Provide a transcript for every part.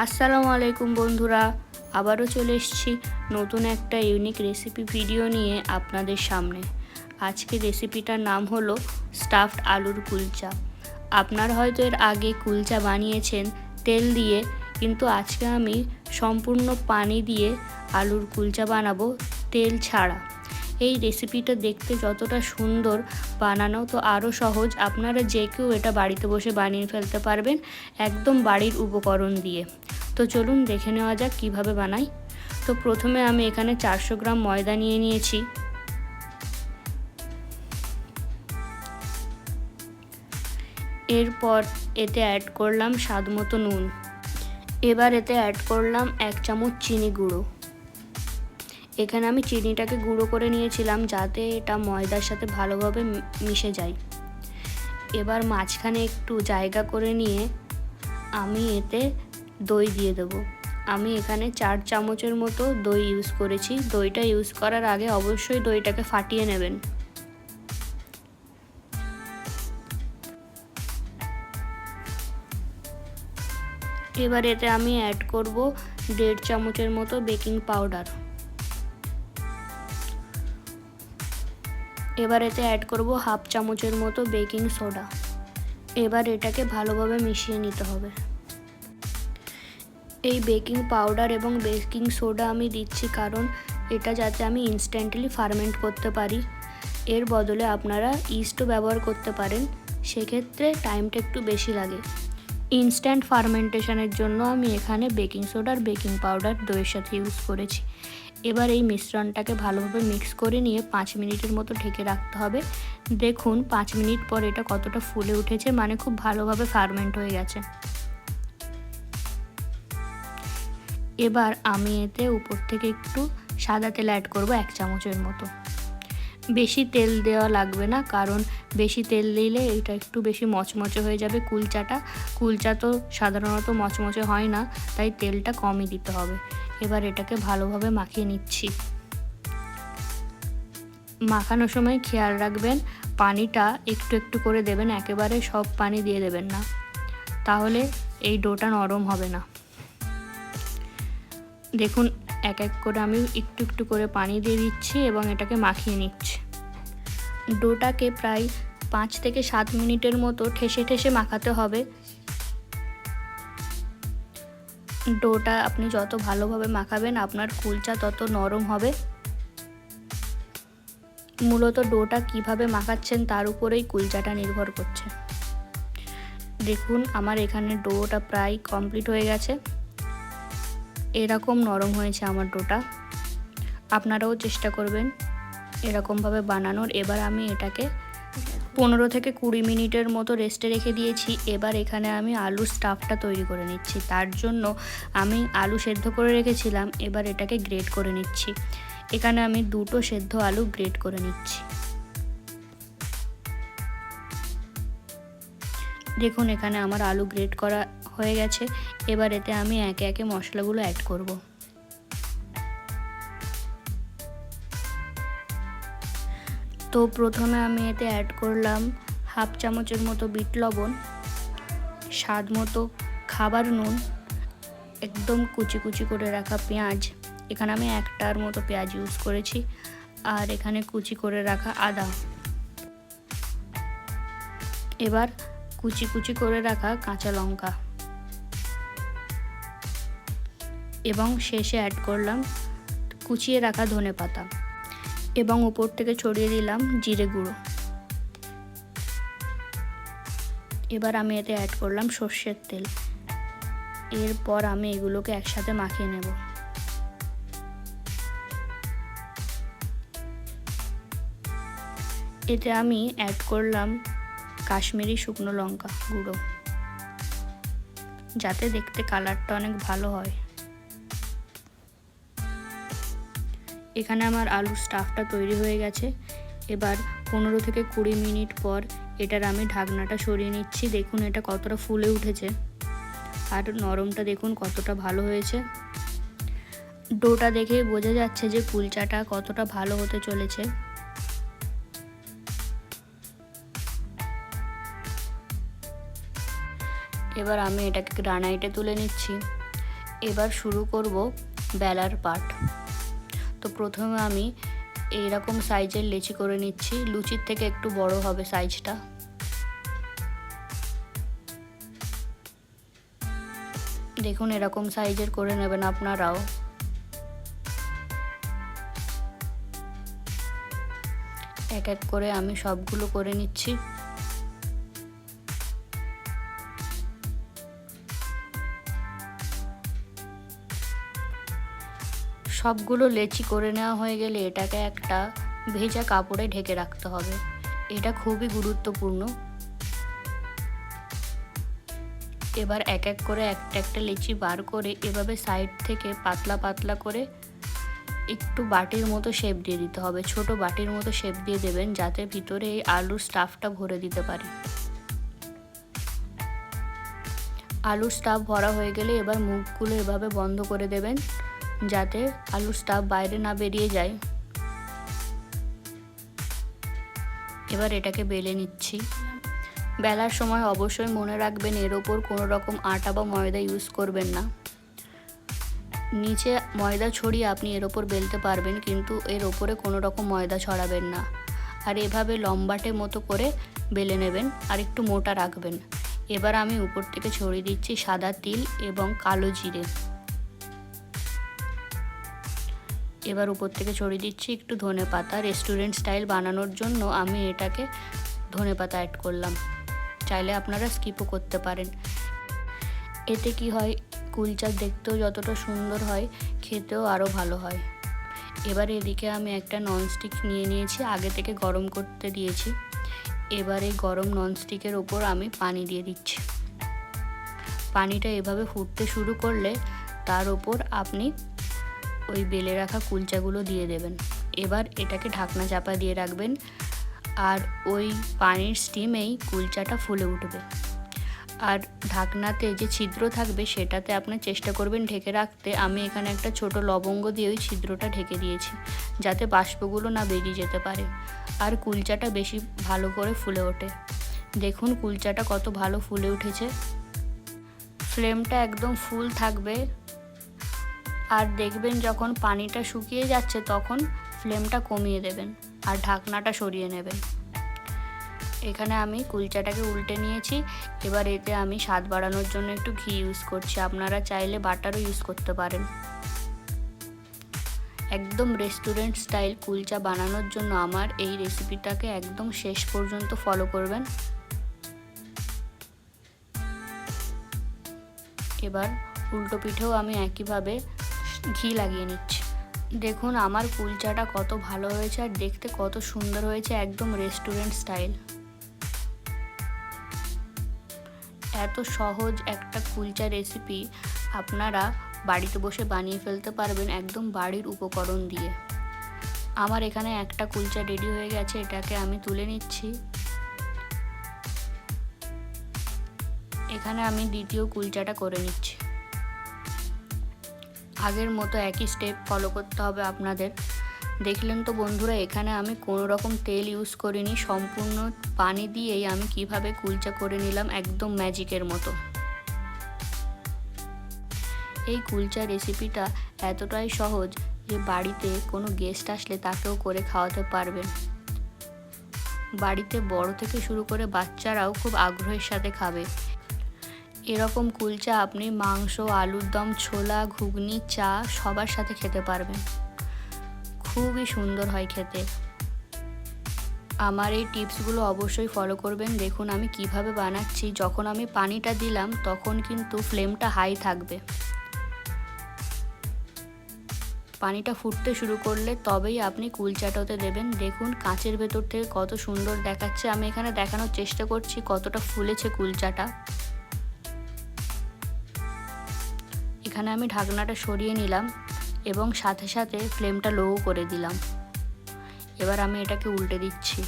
আসসালামু আলাইকুম বন্ধুরা, আবারও চলে এসেছি নতুন একটা ইউনিক রেসিপি ভিডিও নিয়ে আপনাদের সামনে। আজকে রেসিপিটার নাম হলো স্টাফড আলুর কুলচা। আপনারা হয়তো এর আগে কুলচা বানিয়েছেন তেল দিয়ে, কিন্তু আজকে আমি সম্পূর্ণ পানি দিয়ে আলুর কুলচা বানাবো, তেল ছাড়া। এই রেসিপিটা দেখতে যতটা সুন্দর, বানানো তো আরও সহজ। আপনারা যে কেউ এটা বাড়িতে বসে বানিয়ে ফেলতে পারবেন একদম বাড়ির উপকরণ দিয়ে। তো চলুন দেখে নেওয়া যাক কিভাবে বানাই। তো প্রথমে আমি এখানে 400 গ্রাম ময়দা নিয়ে নিয়েছি। এরপর এতে অ্যাড করলাম স্বাদ মতো নুন। এবার এতে অ্যাড করলাম 1 চামচ চিনি গুঁড়ো। এখানে আমি চিনিটাকে গুঁড়ো করে নিয়েছিলাম যাতে এটা ময়দার সাথে ভালোভাবে মিশে যায়। এবার মাঝখানে একটু জায়গা করে নিয়ে আমি এতে দই দিয়ে দেবো। আমি এখানে 4 চামচের মতো দই ইউজ করেছি। দইটা ইউজ করার আগে অবশ্যই দইটাকে ফাটিয়ে নেবেন। এবার এতে আমি অ্যাড করব 1.5 চামচের মতো বেকিং পাউডার। এবার এতে অ্যাড করব 1/2 চামচের মতো বেকিং সোডা। এবার এটাকে ভালোভাবে মিশিয়ে নিতে হবে। এই বেকিং পাউডার এবং বেকিং সোডা আমি দিচ্ছি কারণ এটা যাতে আমি ইনস্ট্যান্টলি ফার্মেন্ট করতে পারি। এর বদলে আপনারা ইস্টও ব্যবহার করতে পারেন, সেক্ষেত্রে টাইমটা একটু বেশি লাগে। ইনস্ট্যান্ট ফার্মেন্টেশনের জন্য আমি এখানে বেকিং সোডা আর বেকিং পাউডার দইয়ের সাথে ইউজ করেছি। এবার এই মিশ্রণটাকে ভালোভাবে মিক্স করে নিয়ে 5 মিনিটের মতো ঢেকে রাখতে হবে। দেখুন 5 মিনিট পর এটা কতটা ফুলে উঠেছে, মানে খুব ভালোভাবে ফার্মেন্ট হয়ে গেছে। এবার আমি এতে উপর থেকে একটু সাদা তেল অ্যাড করব 1 চামচের মতো। বেশি তেল দেওয়া লাগবে না, কারণ বেশি তেল দিলে এটা একটু বেশি মচমচে হয়ে যাবে কুলচাটা। কুলচা তো সাধারণত মচমচে হয় না, তাই তেলটা কমই দিতে হবে। এবার এটাকে ভালোভাবে মাখিয়ে নিচ্ছি। মাখানোর সময় খেয়াল রাখবেন পানিটা একটু একটু করে দেবেন, একেবারে সব পানি দিয়ে দেবেন না, তাহলে এই ডোটা নরম হবে না। দেখুন এক এক করে আমি একটু একটু করে পানি দিয়ে দিচ্ছি এবং এটাকে মাখিয়ে নিচ্ছি। ডোটাকে প্রায় 5 থেকে 7 মিনিটের মতো ঠেসে ঠেসে মাখাতে হবে। ডোটা আপনি যত ভালোভাবে মাখাবেন আপনার কুলচা তত নরম হবে। মূলত ডোটা কিভাবে মাখাচ্ছেন তার উপরেই কুলচাটা নির্ভর করছে। দেখুন আমার এখানে ডোটা প্রায় কমপ্লিট হয়ে গেছে। এরকম নরম হয়েছে আমার ডোটা। আপনারাও চেষ্টা করবেন এরকমভাবে বানানোর। এবার আমি এটাকে 15 থেকে 20 মিনিটের মতো রেস্টে রেখে দিয়েছি। এবার এখানে আমি আলুর স্টাফটা তৈরি করে নিচ্ছি। তার জন্য আমি আলু সেদ্ধ করে রেখেছিলাম, এবার এটাকে গ্রেট করে নিচ্ছি। এখানে আমি 2টো সেদ্ধ আলু গ্রেট করে নিচ্ছি। দেখুন এখানে আমার আলু গ্রেট করা হয়ে গেছে। এবার এতে আমি একে একে মশলাগুলো অ্যাড করব। তো প্রথমে আমি এতে অ্যাড করলাম 1/2 চামচের মতো বিট লবণ, স্বাদ মতো খাবার নুন, একদম কুচি কুচি করে রাখা পেঁয়াজ। এখানে আমি 1টার মতো পেঁয়াজ ইউজ করেছি, আর এখানে কুচি করে রাখা আদা। এবার কুচি কুচি করে রাখা কাঁচা লঙ্কা এবং শেষে অ্যাড করলাম কুচিয়ে রাখা ধনেপাতা এবং উপর থেকে ছড়িয়ে দিলাম জিরে গুঁড়ো। এবার আমি এতে অ্যাড করলাম সর্ষের তেল। এরপর আমি এগুলোকে একসাথে মাখিয়ে নেব। এতে আমি অ্যাড করলাম কাশ্মীরি শুকনো লঙ্কা গুঁড়ো, যাতে দেখতে কালারটা অনেক ভালো হয়। এখানে আমার আলুর স্টাফটা তৈরি হয়ে গেছে। এবার 15 থেকে 20 মিনিট পর এটার আমি ঢাকনাটা সরিয়ে নিচ্ছি। দেখুন এটা কতটা ফুলে উঠেছে, আর নরমটা দেখুন কতটা ভালো হয়েছে। ডোটা দেখে বোঝা যাচ্ছে যে কুলচাটা কতটা ভালো হতে চলেছে। এবার আমি এটাকে গ্রানাইটে তুলে নিচ্ছি। এবার শুরু করব বেলার পাট। তো প্রথমে আমি এইরকম সাইজের লেচি করে নিচ্ছি, লুচির থেকে একটু বড় হবে সাইজটা। দেখুন এরকম সাইজের করে নেবেন আপনারাও। এক এক করে আমি সবগুলো করে নিচ্ছি। সবগুলো লেচি করে নেওয়া হয়ে গেলে এটাকে একটা ভেজা কাপড়ে ঢেকে রাখতে হবে। এটা খুবই গুরুত্বপূর্ণ। এবার এক এক করে একটা একটা লেচি বার করে এভাবে সাইড থেকে পাতলা পাতলা করে একটু বাটির মতো শেপ দিয়ে দিতে হবে। ছোট বাটির মতো শেপ দিয়ে দেবেন যাতে ভিতরে এই আলুর স্টাফটা ভরে দিতে পারি। আলুর স্টাফ ভরা হয়ে গেলে এবার মুখগুলো এভাবে বন্ধ করে দেবেন যাতে আলুর স্টাফ বাইরে না বেরিয়ে যায়। এবার এটাকে বেলে নিচ্ছি। বেলার সময় অবশ্যই মনে রাখবেন এর ওপর কোনো রকম আটা বা ময়দা ইউজ করবেন না। নিচে ময়দা ছড়িয়ে আপনি এর ওপর বেলতে পারবেন, কিন্তু এর ওপরে কোনো রকম ময়দা ছড়াবেন না। আর এভাবে লম্বাটে মতো করে বেলে নেবেন আর একটু মোটা রাখবেন। এবার আমি উপর থেকে ছড়িয়ে দিচ্ছি সাদা তিল এবং কালো জিরে। এবার উপর থেকে ছড়িয়ে দিচ্ছি একটু ধনেপাতা। রেস্টুরেন্ট স্টাইল বানানোর জন্য আমি এটাকে ধনেপাতা অ্যাড করলাম, চাইলে আপনারা স্কিপও করতে পারেন। এতে কি হয়, কুলচা দেখতেও যতটা সুন্দর হয় খেতেও আরও ভালো হয়। এবার এদিকে আমি একটা ননস্টিক নিয়ে নিয়েছি, আগে থেকে গরম করতে দিয়েছি। এবার এই গরম ননস্টিকের ওপর আমি পানি দিয়ে দিচ্ছি। পানিটা এভাবে ফুটতে শুরু করলে তার ওপর আপনি ওই বেলে রাখা কুলচাগুলো দিয়ে দেবেন। এবার এটাকে ঢাকনা চাপা দিয়ে রাখবেন আর ওই পানির স্টিমেই কুলচাটা ফুলে উঠবে। আর ঢাকনাতে যে ছিদ্র থাকবে সেটাতে আপনি চেষ্টা করবেন ঢেকে রাখতে। আমি এখানে একটা ছোট লবঙ্গ দিয়ে ওই ছিদ্রটা ঢেকে দিয়েছি যাতে বাষ্পগুলো না বেরিয়ে যেতে পারে আর কুলচাটা বেশি ভালো করে ফুলে ওঠে। দেখুন কুলচাটা কত ভালো ফুলে উঠেছে। ফ্লেমটা একদম ফুল থাকবে আর দেখবেন যখন পানিটা শুকিয়ে যাচ্ছে তখন ফ্লেমটা কমিয়ে দেবেন আর ঢাকনাটা সরিয়ে নেবেন। এখানে আমি কুলচাটাকে উল্টে নিয়েছি। এবার এতে আমি স্বাদ বাড়ানোর জন্য একটু ঘি ইউজ করছি, আপনারা চাইলে বাটারও ইউজ করতে পারেন। একদম রেস্টুরেন্ট স্টাইল কুলচা বানানোর জন্য আমার এই রেসিপিটাকে একদম শেষ পর্যন্ত ফলো করবেন। এবার উল্টো পিঠেও আমি একইভাবে ঘি লাগিয়ে নিচ্ছি। দেখুন আমার কুলচাটা কত ভালো হয়েছে আর দেখতে কত সুন্দর হয়েছে, একদম রেস্টুরেন্ট স্টাইল। এত সহজ একটা কুলচা রেসিপি আপনারা বাড়িতে বসে বানিয়ে ফেলতে পারবেন একদম বাড়ির উপকরণ দিয়ে। আমার এখানে একটা কুলচা রেডি হয়ে গেছে, এটাকে আমি তুলে নিচ্ছি। এখানে আমি দ্বিতীয় কুলচাটা করে নিচ্ছি। আগের মতো একই স্টেপ ফলো করতে হবে আপনাদের। দেখলেন তো বন্ধুরা, এখানে আমি কোনো রকম তেল ইউজ করিনি, সম্পূর্ণ পানি দিয়েই আমি কিভাবে কুলচা করে নিলাম একদম ম্যাজিকের মতো। এই কুলচা রেসিপিটা এতটাই সহজ যে বাড়িতে কোনো গেস্ট আসলে তাকেও করে খাওয়াতে পারবেন। বাড়িতে বড় থেকে শুরু করে বাচ্চারাও খুব আগ্রহের সাথে খাবে। এরকম কুলচা আপনি মাংস, আলুর দম, ছোলা, ঘুগনি, চা সবার সাথে খেতে পারবেন। খুবই সুন্দর হয় খেতে। আমার এই টিপসগুলো অবশ্যই ফলো করবেন। দেখুন আমি কিভাবে বানাচ্ছি। যখন আমি পানিটা দিলাম তখন কিন্তু ফ্লেমটা হাই থাকবে। পানিটা ফুটতে শুরু করলে তবেই আপনি কুলচাটাতে দেবেন। দেখুন কাঁচের ভেতর থেকে কত সুন্দর দেখাচ্ছে। আমি এখানে দেখানোর চেষ্টা করছি কতটা ফুলেছে কুলচাটা। এখানে আমি ঢাকনাটা সরিয়ে নিলাম এবং সাথে সাথে ফ্লেমটা লো করে দিলাম। এবার আমি এটাকে উল্টে দিচ্ছি।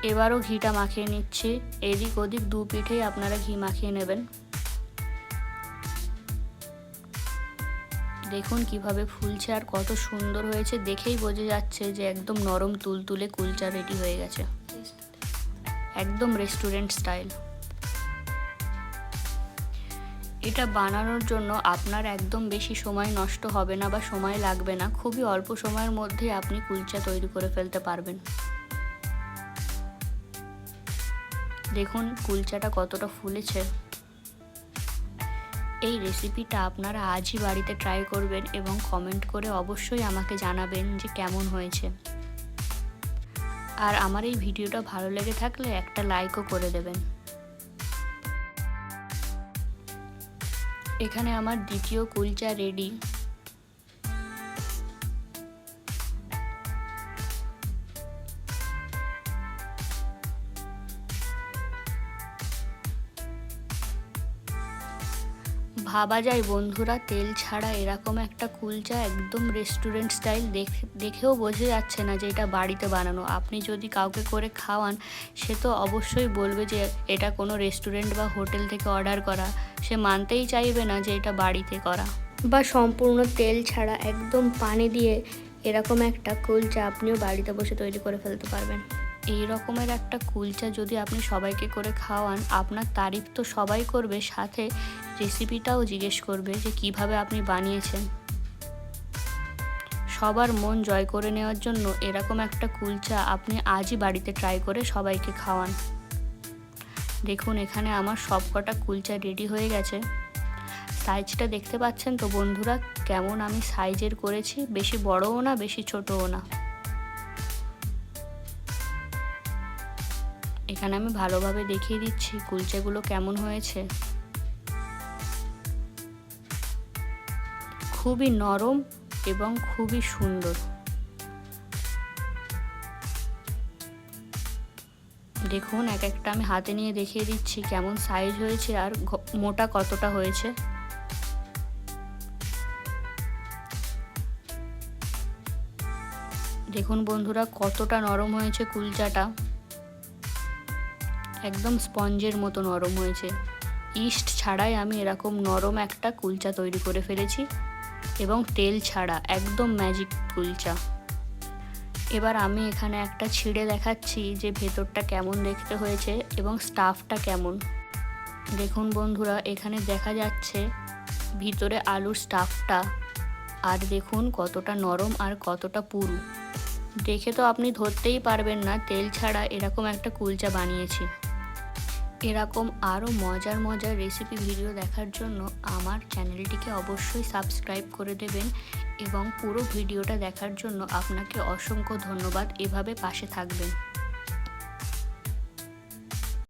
এবারও ঘিটা মাখিয়ে নিচ্ছি। এদিক ওদিক দু পিঠেই আপনারা ঘি মাখিয়ে নেবেন। দেখুন কিভাবে ফুলছে আর কত সুন্দর হয়েছে, দেখেই বোঝা যাচ্ছে যে একদম নরম তুলতুলে কুলচা রেডি হয়ে গেছে। একদম রেস্টুরেন্ট স্টাইল। এটা বানানোর জন্য আপনার একদম বেশি সময় নষ্ট হবে না বা সময় লাগবে না, খুবই অল্প সময়ের মধ্যেই আপনি কুলচা তৈরি করে ফেলতে পারবেন। দেখুন কুলচাটা কতটা ফুলেছে। এই রেসিপিটা আপনারা আজই বাড়িতে ট্রাই করবেন এবং কমেন্ট করে অবশ্যই আমাকে জানাবেন যে কেমন হয়েছে। আর আমার এই ভিডিওটা ভালো লেগে থাকলে একটা লাইকও করে দেবেন। এখানে আমার দ্বিতীয় কুলচা রেডি। ভাবা যায় বন্ধুরা, তেল ছাড়া এরকম একটা কুলচা একদম রেস্টুরেন্ট স্টাইল, দেখেও বোঝা যাচ্ছে না যে এটা বাড়িতে বানানো। আপনি যদি কাউকে করে খাওয়ান, সে তো অবশ্যই বলবে যে এটা কোনো রেস্টুরেন্ট বা হোটেল থেকে অর্ডার করা। সে মানতেই চাইবে না যে এটা বাড়িতে করা। বা সম্পূর্ণ তেল ছাড়া একদম পানি দিয়ে এরকম একটা কুলচা আপনিও বাড়িতে বসে তৈরি করে ফেলতে পারবেন। এই রকমের একটা কুলচা যদি আপনি সবাইকে করে খাওয়ান, আপনার তারিফ তো সবাই করবে, সাথে রেসিপিটাও জিজ্ঞেস করবে যে কিভাবে আপনি বানিয়েছেন। সবার মন জয় করে নেওয়ার জন্য এরকম একটা কুলচা আপনি আজই বাড়িতে ট্রাই করে সবাইকে খাওয়ান। দেখুন এখানে আমার সবকটা কুলচা রেডি হয়ে গেছে। সাইজটা দেখতে পাচ্ছেন তো বন্ধুরা কেমন আমি সাইজের করেছি, বেশি বড়ও না বেশি ছোটও না। এখানে আমি ভালোভাবে দেখিয়ে দিচ্ছি কুলচাগুলো কেমন হয়েছে। খুবই নরম এবং খুবই সুন্দর। দেখুন এক একটা আমি হাতে নিয়ে দেখিয়ে দিচ্ছি কেমন সাইজ হয়েছে আর মোটা কতটা হয়েছে। দেখুন বন্ধুরা কতটা নরম হয়েছে কুলচাটা, একদম স্পঞ্জের মতো নরম হয়েছে। ইস্ট ছাড়াই আমি এরকম নরম একটা কুলচা তৈরি করে ফেলেছি এবং তেল ছাড়া একদম ম্যাজিক কুলচা। এবার আমি এখানে একটা ছিঁড়ে দেখাচ্ছি যে ভেতরটা কেমন দেখতে হয়েছে এবং স্টাফটা কেমন। দেখুন বন্ধুরা এখানে দেখা যাচ্ছে ভিতরে আলুর স্টাফটা, আর দেখুন কতটা নরম আর কতটা পুরু। দেখে তো আপনি ধরতেই পারবেন না তেল ছাড়া এরকম একটা কুলচা বানিয়েছি। এরকম আরও মজার মজার রেসিপি ভিডিও দেখার জন্য আমার চ্যানেলটিকে অবশ্যই সাবস্ক্রাইব করে দেবেন এবং পুরো ভিডিওটা দেখার জন্য আপনাকে অসংখ্য ধন্যবাদ। এভাবে পাশে থাকবেন।